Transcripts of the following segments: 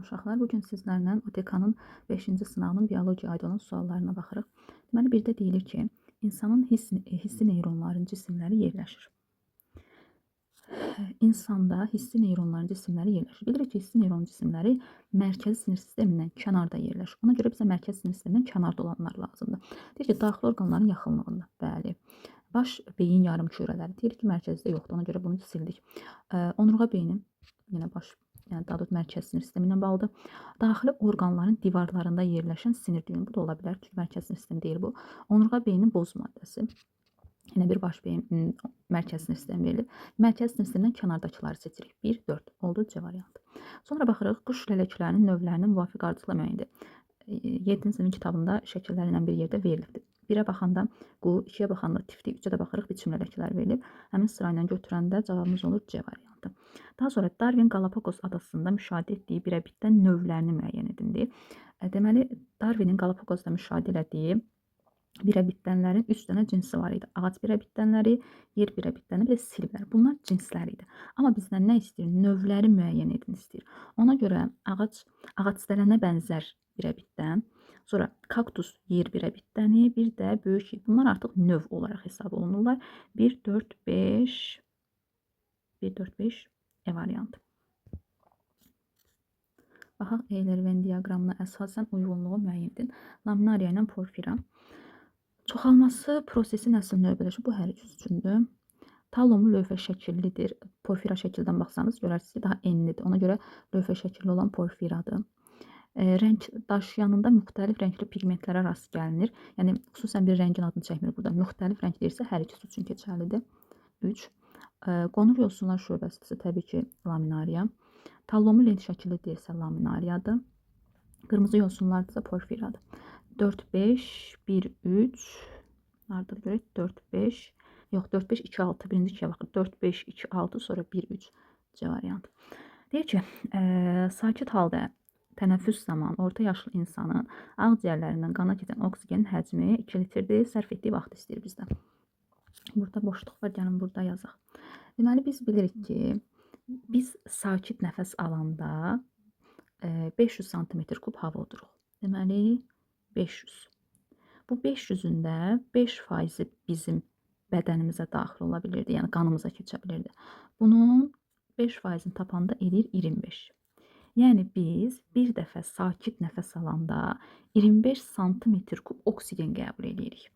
Uşaqlar, bugün sizlərlə ODK-nın 5-ci sınavının biologiya aid olan suallarına baxırıq. Deməli, birdə deyilir ki, insanın hissi neyronların cisimləri yerləşir. İnsanda hissi neyronların cisimləri yerləşir. Bilirik ki, hissi neyron cisimləri mərkəzi sinir sistemindən kənarda yerləşir. Ona görə bizə mərkəzi sinir sistemindən kənarda olanlar lazımdır. Deyir ki, daxili orqanların yaxınlığında. Bəli. Baş beyin yarımkürələri deyir ki, mərkəzdə yoxdur. Ona görə bunu sildik. Onurğa beyni yenə baş, yəni daha doğrusu mərkəzi sinir sistemi ilə bağlıdır. Daxili orqanların divarlarında yerləşən sinir düyünü. Bu da ola bilər. Çünki mərkəzi sinir sistemi deyil bu. Onurğa beynin boz maddəsi. Yine bir baş beyin mərkəzi sinir sistemi verilir. Mərkəzi sinir sistemindən kənardakıları seçirik. 1, 4 oldu C variantı. Sonra baxırıq, quş lələklərinin növlərinin müvafiq ardıcılla müəyyən edir. 7-ci sinifin kitabında şəkillərlə bir yerdə verilibdir. 1-ə baxanda qu, 2-yə baxanda tiftik, 3-ə də baxırıq biçim lələkləri verilib. Həmin sırayla götürəndə cavabımız olur C variantı. Daha sonra Darwin Galapagos adasında müşahidə etdiyi birəbitdən növlərini müəyyən edin. Deməli, Darwinin Galapagosda müşahidə elədiyi birəbitdənlərin 3 dənə cinsi var idi. Ağac birəbitdənləri, yer birəbitdəni, bir də silvlər. Bunlar cinslər idi. Amma bizdən nə istəyir? Növləri müəyyən edin istəyir. Ona görə ağac bənzər birəbitdən, sonra kaktus yer birəbitdəni, bir də böyük, bunlar artıq növ olaraq hesab olunurlar. 1, 4, 5, 1, 4, 5 E variantı. Baxaq, Eyler-Venn diaqramına əsasən uyğunluğu müəyyən edin. Laminariya ilə porfira. Çoxalması prosesi nəsil növbələşir. Bu hər ikisi üçündür. Talomu lövhə şəkillidir. Porfira şəkildən baxsanız görərsiniz ki, daha enlidir. Ona görə lövhə şəkilli olan porfiradır. Rəng daşıyanında müxtəlif rəngli pigmentlərə rast gəlinir. Yəni, xüsusən bir rəngin adını çəkmir burada. Müxtəlif rəng deyirsə, hər ikisi üçün keçərlidir. 3. Qonur yosunlar şöbəsi isə təbii ki, laminariya. Talomu lent şəkilli deyirsə, laminariyadır. Qırmızı yosunlardırsa porfiradır. 4, 5, 1, 3. Nerede görək? 4, 5. Yox, 4, 5, 2, 6. Birinci ikiyə baxır. 4, 5, 2, 6. Sonra 1, 3. C variantı. Deyir ki, sakit halda tənəffüs zamanı orta yaşlı insanın ağciyərlərindən qana keçən oksigenin həcmi 2 litrdir. Sərf etdiyi vaxt istəyir bizdən. Burada boşluq var. Gəlin burada yazaq. Deməli, biz bilirik ki, biz sakit nəfəs alanda 500 sm kub hava oduruq. Deməli, 500. Bu 500-ündə 5% bizim bədənimizə daxil ola bilirdi, yəni qanımıza keçə bilirdi. Bunun 5%-ni tapanda edir 25. Yəni biz bir dəfə sakit nəfəs alanda 25 sm kub oksigen qəbul edirik.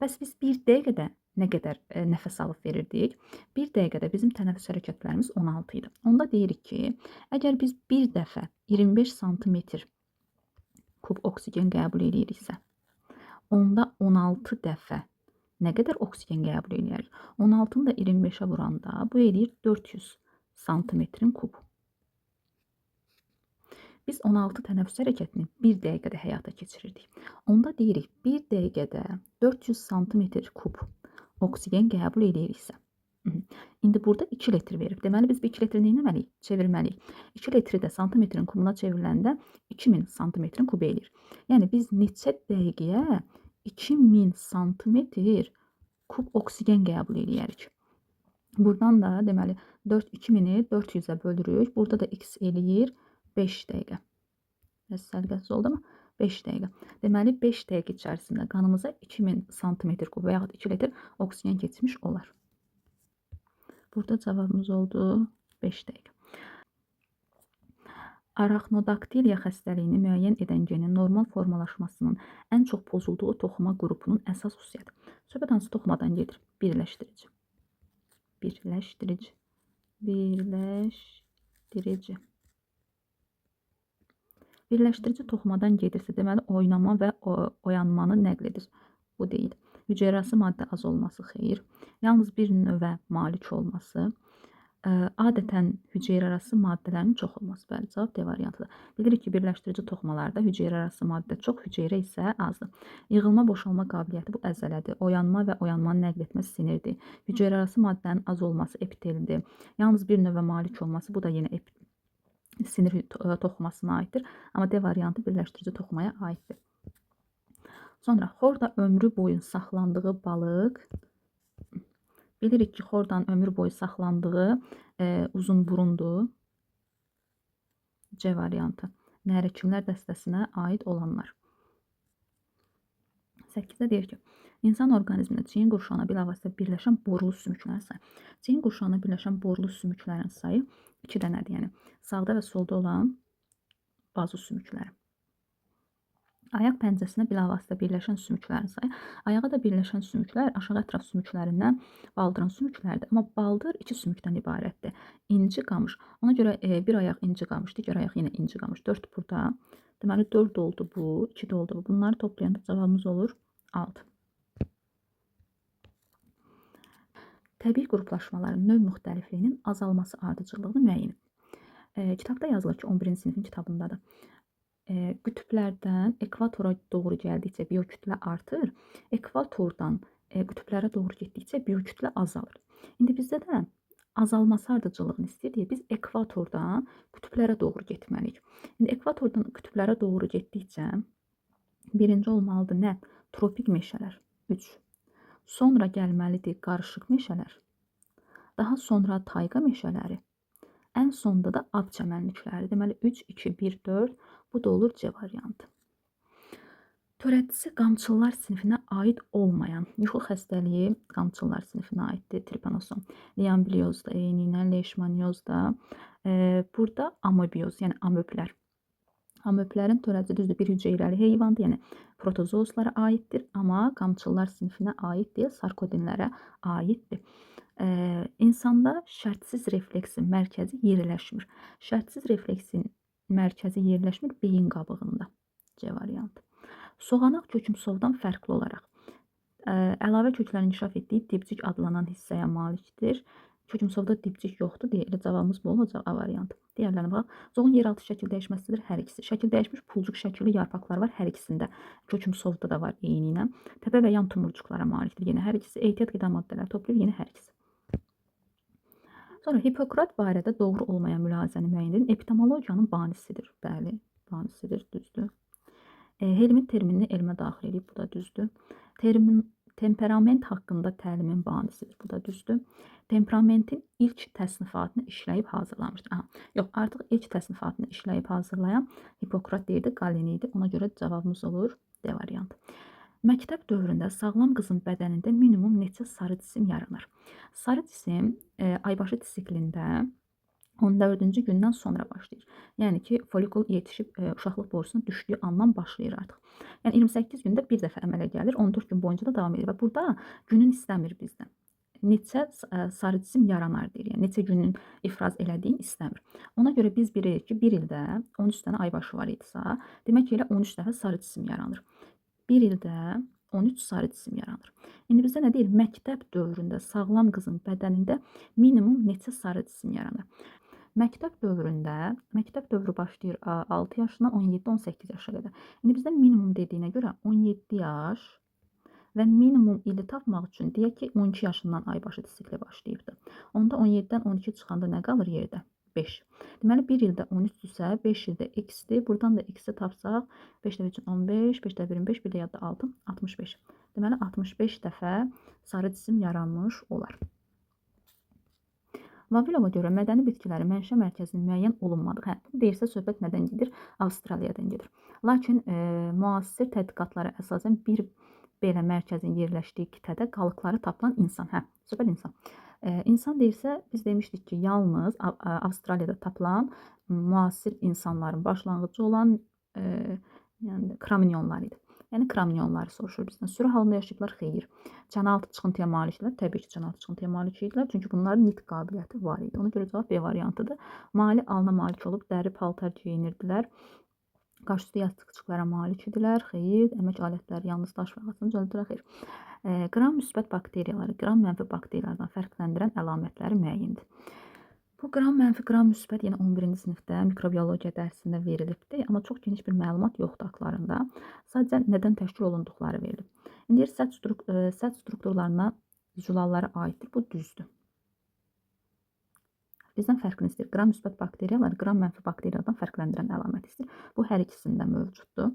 Bəs biz bir dəqiqədə nə qədər nəfəs alıb verirdik? Bir dəqiqədə bizim tənəffüs hərəkətlərimiz 16 idi. Onda deyirik ki, əgər biz bir dəfə 25 sm kub oksigen qəbul ediriksə, onda 16 dəfə nə qədər oksigen qəbul edirik? 16-nı da 25-ə vuranda bu edir 400 santimetrin kub. Biz 16 tənəffüs hərəkətini bir dəqiqədə həyata keçirirdik. Onda deyirik, bir dəqiqədə 400 santimetr kub oksigen qəbul ediriksə. İndi burada 2 litr verib. Deməli, biz bu 2 litri neynəməliyik? Çevirməliyik. 2 litri də santimetrin kubuna çevriləndə 2000 santimetrin kubu eləyir. Yəni, biz neçə dəqiqəyə 2000 santimetr kub oksigen qəbul edirik. Buradan da, deməli, 2000-i 400-ə bölürük. Burada da x eləyir 5 dəqiqə. Səliqəsiz oldu mu? 5 dəqiqə. Deməli, 5 dəqiqə içərisində qanımıza 2000 santimetr kub və yaxud 2 litr oksigen keçmiş olar. Burada cavabımız oldu 5 dəqiqə. Araxnodaktiliya xəstəliyini müəyyən edən genin normal formalaşmasının ən çox pozulduğu toxuma qrupunun əsas xüsusiyyəti. Söhbət hansı toxumadan gedir? Birləşdirici. Birləşdirici. Birləşdirici. Birləşdirici toxumadan gedirsə, deməli, oynama və oyanmanı nəql edir. Bu deyil. Hüceyrəsi maddə az olması xeyir. Yalnız bir növə malik olması. Adətən hüceyrəsi maddələrin çox olması. Bəli, cavab D variantıdır. Bilirik ki, birləşdirici toxumalarda hüceyrəsi maddə çox, hüceyrə isə azdır. Yığılma, boşalma qabiliyyəti bu əzələdir. Oyanma və oyanmanı nəql etmə sinirdir. Hüceyrəsi maddənin az olması epiteldir. Yalnız bir növə malik olması, bu da yenə sinir toxumasına aiddir. Amma D variantı birləşdirici toxumaya aiddir. Sonra xorda ömrü boyu saxlandığı balıq. Bilirik ki, xordanın ömrü boyu saxlandığı uzun burundur. C variantı. Nəhrəkimlər dəstəsinə aid olanlar. 8-də deyir ki, insan orqanizmində çiyin qurşağına bilavasitə birləşən borulu sümüklərin sayı. Çiyin qurşağına birləşən borulu sümüklərin sayı 2 dənədir. Yəni sağda və solda olan bazu sümükləri. Ayaq pəncəsinə bilavasitə birləşən sümüklərin sayı. Ayağa da birləşən sümüklər aşağı ətraf sümüklərindən baldırın sümükləridir. Amma baldır 2 sümükdən ibarətdir. İnci qamış. Ona görə bir ayaq inci qamış, digər ayaq yenə inci qamış. 4 burada. Deməli 4 oldu bu, 2 də oldu bu. Bunları toplayanda cavabımız olur 6. Təbii qruplaşmaların növ müxtəlifliyinin azalması ardıcıllığını müəyyən edin. Kitabda yazılır ki, 11-ci sinifin kitabındadır. Qütblərdən ekvatora doğru gəldikcə biokütlə artır, ekvatordan qütblərə doğru getdikcə biokütlə azalır. İndi bizdə də azalması ardıcıllığını istəyir deyə biz ekvatordan qütblərə doğru getməliyik. İndi ekvatordan qütblərə doğru getdikcə birinci olmalıdır nə? Tropik meşələr 3. Sonra gəlməlidir qarışıq meşələr. Daha sonra tayqa meşələri. Ən sonda da ab çəmənlikləri. Deməli 3, 2, 1, 4. Bu da olur C variantı. Törədicisi qamçıllar sinifinə aid olmayan yuxu xəstəliyi qamçıllar sinifinə aiddir. Tripanosom, liambliozda, eyninə, leishmaniozda. Burada amoebioz, yəni amöblər. Amöblərin törədici düzdür, bir hüceyrəli heyvandır, yəni protozooslara aiddir, amma qamçıllar sinifinə aid deyil, sarkodinlərə aiddir. İnsanda şərtsiz refleksin mərkəzi yerləşmir. Şərtsiz refleksin mərkəzi yerləşmir beyin qabığında. C variantı. Soğanaq kökümsovdan fərqli olaraq əlavə köklərin inkişaf etdiyi dipcik adlanan hissəyə malikdir. Kökümsovda dipcik yoxdur deyə elə cavabımız bu olacaq A variantı. Digərlərinə bax. Zoğun yeraltı şəkil dəyişməsidir hər ikisi. Şəkil dəyişmiş pulcuq şəkilli yarpaqlar var hər ikisində. Kökümsovda da var eyni ilə. Təpə və yan tumurcuqlara malikdir. Yenə hər ikisi. Ehtiyat qida maddələri toplayır yenə hər ikisi. Sonra Hipokrat barədə doğru olmayan mülahizəni müəyyən edin. Epitemologiyanın banisidir. Bəli, banisidir, düzdür. Helmin terminini elmə daxil edib, bu da düzdür. Temperament haqqında təlimin banisidir, bu da düzdür. Temperamentin ilk təsnifatını işləyib hazırlamışdır. Yox, artıq ilk təsnifatını işləyib hazırlayan Hipokrat deyildi, Qalen idi. Ona görə cavabımız olur D variantı. Məktəb dövründə sağlam qızın bədənində minimum neçə sarı cisim yaranır? Sarı cisim aybaşı siklində 14-cü gündən sonra başlayır. Yəni ki, folikul yetişib uşaqlıq borusuna düşdüyü andan başlayır artıq. Yəni 28 gündə bir dəfə əmələ gəlir, 14 gün boyunca da davam edir və burada günün istəmir bizdən. Neçə sarı cisim yaranar deyir. Yəni neçə günün ifraz elədiyini istəmir. Ona görə biz bilirik ki, bir ildə 13 dənə aybaşı var idisə, demək ki, elə 13 dəfə sarı cisim yaranır. Bir ildə 13 sarı cisim yaranır. İndi bizdə nə deyir? Məktəb dövründə sağlam qızın bədənində minimum neçə sarı cisim yaranır? Məktəb dövrü başlayır 6 yaşından 17-18 yaşa qədər. İndi bizdə minimum dediyinə görə 17 yaş və minimum ili tapmaq üçün deyək ki, 12 yaşından aybaşı sikli başlayıbdır. Onda 17-dən 12 çıxanda nə qalır yerdə? 5. Deməli, bir ildə 13-dürsə, 5 ildə x-dir. Buradan da x-i tapsaq, 5 dəfə üçün 15, 5 dəfə 25, bir də yadda 6, 65. Deməli, 65 dəfə sarı cisim yaranmış olar. Vavilova görə mədəni bitkilərin mənşə mərkəzinin müəyyən olunmadığı. Bu deyirsə, söhbət nədən gedir? Avstraliyadan gedir. Lakin müasir tədqiqatlara əsasən bir belə mərkəzin yerləşdiyi qitədə qalıqları tapılan insan. Söhbət insan. İnsan deyirsə, biz demişdik ki, yalnız Avstraliyada tapılan müasir insanların başlanğıcı olan kraminyonlar idi. Yəni kraminyonları soruşur bizdən. Sürü halında yaşayıblar, xeyir. Çənəaltı çıxıntıya malikdirlər. Təbii ki, çənəaltı çıxıntıya malik idilər. Çünki bunların nitq qabiliyyəti var idi. Ona görə cavab B variantıdır. Mali alına malik olub, dəri paltar geyinirdilər. Qarşıda yastıqçıqlara malik idilər. Xeyir. Əmək alətləri yalnız daş və ağacını cöldürə, xeyir. Qram müsbət bakteriyaları, qram mənfi bakteriyalardan fərqləndirən əlamətləri müəyyəndir. Bu qram mənfi, qram müsbət yenə 11-ci sinifdə mikrobiologiya dərsində verilibdir. Amma çox geniş bir məlumat yoxdur haqlarında. Sadəcə nədən təşkil olunduqları verilib. İndi səth strukturlarına julallara aiddir. Bu düzdür. Bizdən fərqini istəyir. Qram müsbət bakteriyalar, qram mənfi bakteriyalardan fərqləndirən əlamət istəyir. Bu hər ikisində mövcuddur.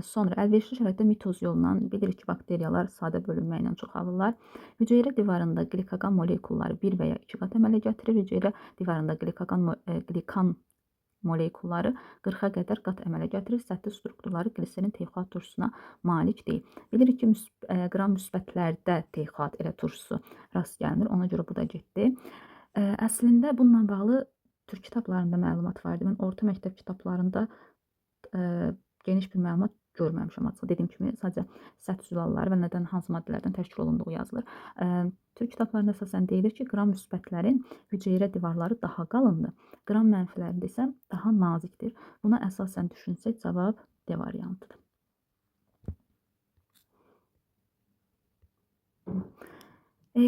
Sonra əlverişli şəraitdə mitoz yolundan bilirik ki, bakteriyalar sadə bölünməklə çoxalırlar. Hüceyrə divarında glikoqan molekulları 1 və ya 2 qat əmələ gətirir. Hüceyrə divarında glikoqan molekulları 40-a qədər qat əmələ gətirir. Səthi strukturları gliserin TXA turşusuna malik deyil. Bilirik ki, qram müsbətlərdə TXA elə turşusu rast gəlinir. Ona görə bu da getdi. Əslində bununla bağlı türk kitablarında məlumat vardı. Mən orta məktəb kitablarında geniş bir məlumat görməmişəm açığı. Dediyim kimi, sadəcə səth zülalları və nədən hansı maddələrdən təşkil olunduğu yazılır. Türk kitablarında əsasən deyilir ki, qram müsbətlərin hüceyrə divarları daha qalındır. Qram mənfilərində isə daha nazikdir. Buna əsasən düşünsək, cavab D variantıdır.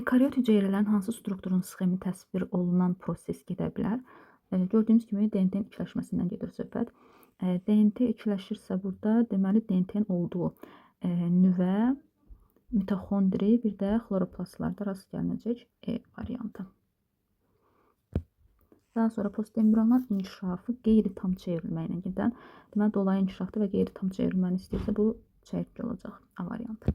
Karyot hüceyrələrin hansı strukturun sxemi təsvir olunan proses gedə bilər? Gördüyümüz kimi DNT-nin ikiləşməsindən gedir söhbət. DNT ikiləşirsə burada, deməli DNT-nin olduğu nüvə, mitoxondri, bir də xloroplastlarda rast gəlinəcək E variantı. Daha sonra postembryonal inkişafı qeyri-tam çevrilmə ilə gedən, deməli dolayı inkişafda və qeyri-tam çevrilməni istəyirsə bu çəkik olacaq A variantı.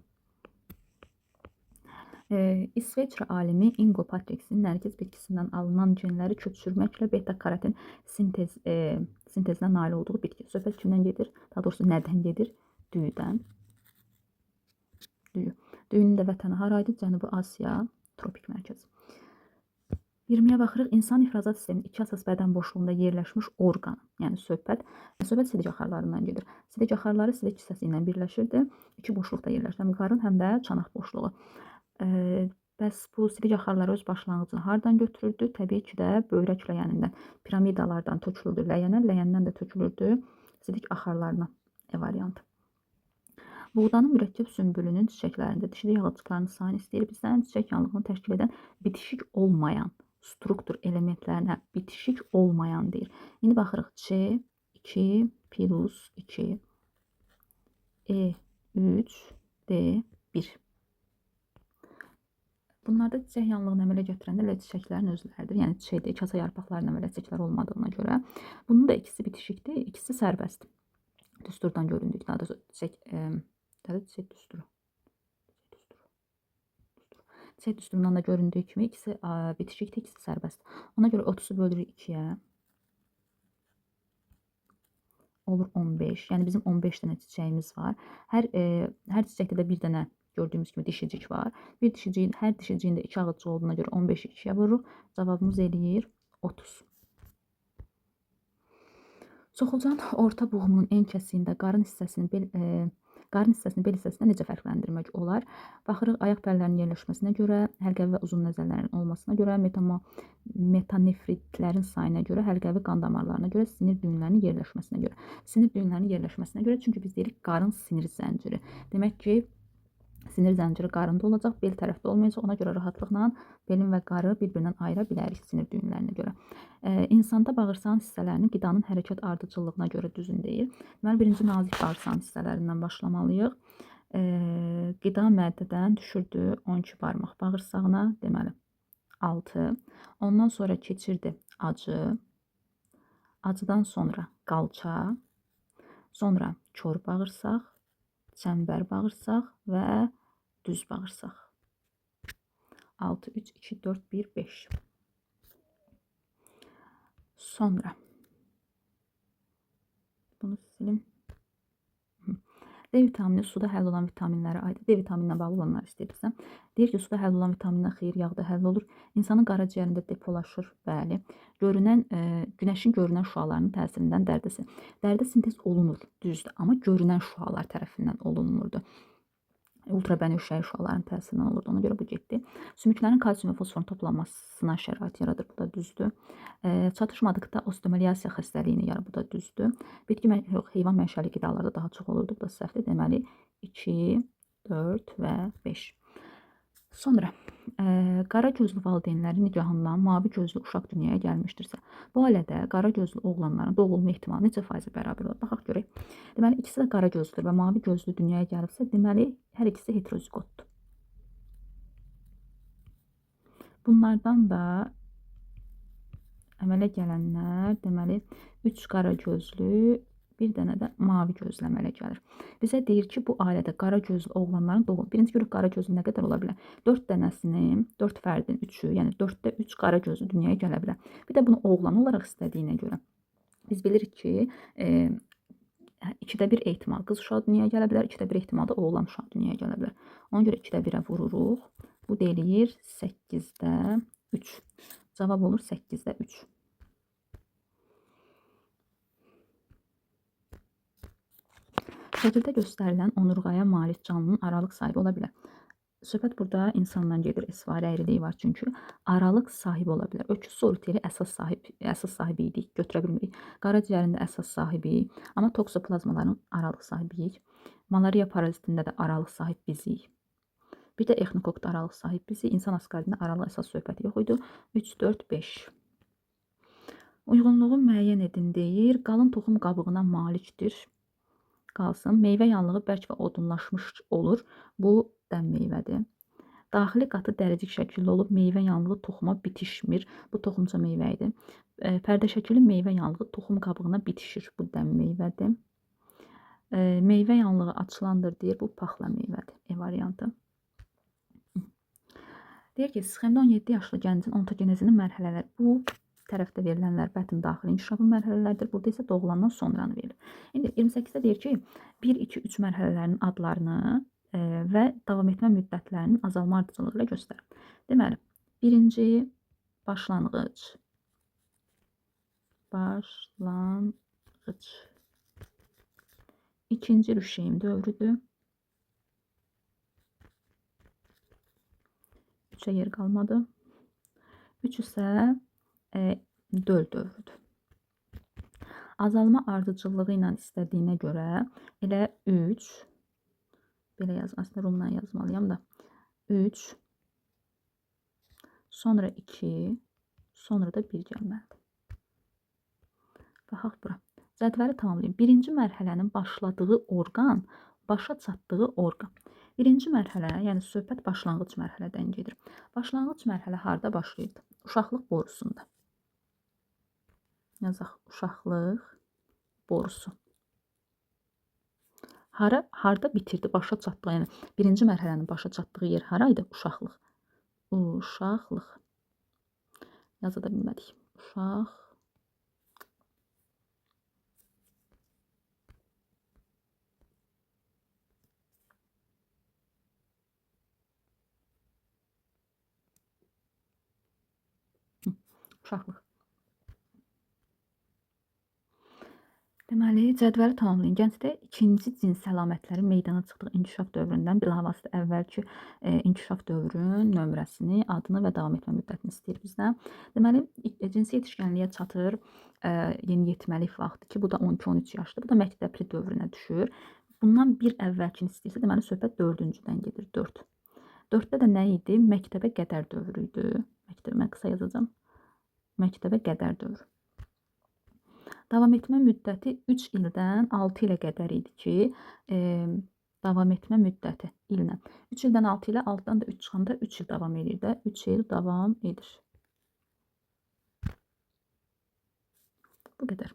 İsveçrə alimi Ingo Patriksin nərgiz bitkisindən alınan genləri köçürməklə beta-karotin sintezinə nail olduğu bitki. Söhbət kimdən gedir? Daha doğrusu nədən gedir? Düyüdən. Düyünün də vətəni haraydı? Cənubi Asiya, tropik mərkəz. 20-yə baxırıq. İnsan ifrazat sisteminin iki əsas bədən boşluğunda yerləşmiş orqan. Yəni söhbət sidik axarlarından gedir. Sidik axarları sidik hissəsi ilə birləşirdi. İki boşluqda yerləşir. Həm qarın, həm də çanaq boşluğu. Bəs bu sidik axarları öz başlanğıcını hardan götürürdü? Təbii ki də böyrək ləyənindən, piramidalardan tökülürdü ləyənə, ləyəndən də tökülürdü sidik axarlarına. E variantı. Buğdanın mürəkkəb sümbülünün çiçəklərində dişli yağıcıqlarının sayını istəyir. Bizdən çiçək yanlığını təşkil edən bitişik olmayan struktur elementlərinə bitişik olmayan deyir. İndi baxırıq C, 2, plus 2, E, 3, D, 1. Bunlarda çiçək yanlığını əmələ gətirəndə elə çiçəklərin özləridir. Yəni çiçəkdə kasa yarpaqlarının əmələ çiçəklər olmadığına görə. Bunun da ikisi bitişikdir, ikisi sərbəst. Düsturdan göründük. Daha da çiçək düsturu. Çiçək düsturundan da göründüyü kimi ikisi bitişikdir, ikisi sərbəst. Ona görə 30-u bölürük 2-yə. Olur 15. Yəni bizim 15 dənə çiçəyimiz var. Hər çiçəkdə də bir dənə gördüyümüz kimi dişicik var. Bir dişiciyin, hər dişiciyin də 2 ağızcıq olduğuna görə 15'i 2'ye vururuq. Cavabımız eləyir 30. Soxulcan orta buğumunun en kəsiyində qarın hissəsini bel hissəsindən necə fərqləndirmək olar? Baxırıq ayaq pərlərinin yerləşməsinə görə, həlqəvi və uzun nəzərlərin olmasına görə, metanefritlərin sayına görə, həlqəvi qan damarlarına görə, sinir düyünlərinin yerləşməsinə görə. Sinir düyünlərinin yerləşməsinə görə, çünki biz deyirik qarın sinir zənciri. Demək ki, sinir zənciri qarında olacaq, bel tərəfdə olmayacaq. Ona görə rahatlıqla belin və qarı bir-birindən ayıra bilərik sinir düyünlərinə görə. İnsanda bağırsağın hissələrinin qidanın hərəkət ardıcıllığına görə düzün deyil. Deməli, birinci nazik bağırsağın hissələrindən başlamalıyıq. Qida mədədən düşürdü 12 barmaq bağırsağına, deməli 6. Ondan sonra keçirdi acı. Acıdan sonra qalça, sonra kör bağırsaq, çəmbər bağırsaq və düz bağırsaq. 6, 3, 2, 4, 1, 5. Sonra bunu silim. D vitamini suda həll olan vitaminlərə aid. D vitamininə bağlı olanlar istəyirsən. Deyir ki, suda həll olan vitaminlər xeyir yağda həll olur. İnsanın qaraciyərində depolaşır. Bəli. Günəşin görünən şüalarının təsirindən dərdə sintez olunur, düzdür. Amma görünən şüalar tərəfindən olunmurdu. Ultrabənövşəyi şüaların təsirindən olurdu. Ona görə bu getdi. Sümüklərin kalsium və fosforun toplanmasına şərait yaradır. Bu da düzdür. Çatışmadıqda osteomaliyasiya xəstəliyini yaradır. Bu da düzdür. Heyvan mənşəli qidalarda daha çox olurdu. Bu da səhvdir. Deməli 2, 4 və 5. Sonra qara gözlü valideynlərin nigahından mavi gözlü uşaq dünyaya gəlmişdirsə, bu ailədə qara gözlü oğlanların doğulma ehtimalı necə faizə bərabər olur? Baxaq görək. Deməli, ikisi də qara gözlüdür və mavi gözlü dünyaya gəlibsə, deməli, hər ikisi heterozigotdur. Bunlardan da əmələ gələnlər, deməli, 3 qara gözlü, bir dənə də mavi gözlü əmələ gəlir. Bizə deyir ki, bu ailədə qara gözlü oğlanların doğum. Birinci görək qara gözlü nə qədər ola bilər? 4 dənəsinin, 4 fərdin 3'ü, yəni 4'də 3 qara gözlü dünyaya gələ bilər. Bir də bunu oğlan olaraq istədiyinə görə Biz bilirik ki, 2də 1 ehtimal qız uşağı dünyaya gələ bilər, 2də 1 ehtimalda oğlan uşağı dünyaya gələ bilər. Ona görə 2də 1-ə vururuq. Bu da eləyir 8də 3. Cavab olur 8də 3. Şəkildə göstərilən onurğaya malik canlının aralıq sahibi ola bilər. Söhbət burada insandan gedir. S-vari əyriliyi var çünki. Aralıq sahibi ola bilər. Öküz soliteri əsas sahibi idik, götürə bilmirik. Qaraciyərində əsas sahibiyik, amma toksoplazmaların aralıq sahibiyik. Malariya parazitində də aralıq sahib bizik. Bir də exnokokda aralıq sahib bizik. İnsan askaridində aralıq əsas söhbəti yox idi. 3, 4, 5. Uyğunluğu müəyyən edin deyir. Qalın toxum qabığına malikdir. Qalsın. Meyvə yanlığı bərk və odunlaşmış olur. Bu dən meyvədir. Daxili qatı dəricik şəkilli olub, meyvə yanlığı toxuma bitişmir. Bu toxumca meyvə idi. Pərdə şəkilli meyvə yanlığı toxum qabığına bitişir. Bu dən meyvədir. Meyvə yanlığı açılandır deyir. Bu paxla meyvədir. E variantı. Deyir ki, sxemdə 17 yaşlı gəncin ontogenezinin mərhələləri. Bu tərəfdə verilənlər bətin daxili inkişafın mərhələləridir. Burada isə doğulandan sonranı verilir. İndi 28-də deyir ki, 1, 2, 3 mərhələlərinin adlarını və davam etmə müddətlərinin azalma ardıcılığı ilə göstərir. Deməli, birinci başlanğıc. İkinci rüşeym dövrüdür. 3'ə yer qalmadı. 3 isə döl dövrüdür. Azalma ardıcılığı ilə istədiyinə görə elə 3, belə aslında rumla yazmalıyam da, 3, sonra 2, sonra da 1 gəlməlidir. Baxaq bura. Cədvəli tamamlayın. Birinci mərhələnin başladığı orqan, başa çatdığı orqan. Birinci mərhələ, yəni söhbət başlanğıc mərhələdən gedir. Başlanğıc mərhələ harda başlayır? Uşaqlıq borusunda. Yazaq, uşaqlıq borusu. Harda bitirdi, başa çatdığı, yəni birinci mərhələnin başa çatdığı yer haraydı? Uşaqlıq. Uşaqlıq. Yaza da bilmədik. Uşaq. Uşaqlıq. Deməli, cədvəli tamamlayın. Gəncdə ikinci cins əlamətlərin meydana çıxdığı inkişaf dövründən bilavasitə əvvəlki inkişaf dövrün nömrəsini, adını və davam etmə müddətini istəyir bizdən. Deməli, cinsi yetişkənliyə çatır yeniyetməlik vaxtı ki, bu da 12-13 yaşdır. Bu da məktəbli dövrünə düşür. Bundan bir əvvəlkini istəyirsə, deməli, söhbət 4-cüdən gedir, 4. 4-də də nə idi? Məktəbə qədər dövrü idi. Mən qısa yazacağım. Məktəbə qədər dövrü. Davam etmə müddəti 3 ildən 6 ilə qədər idi ki, davam etmə müddəti illə. 3 ildən 6 ilə 6-dan da 3 çıxanda 3 il davam edir də. 3 il davam edir. Bu qədər.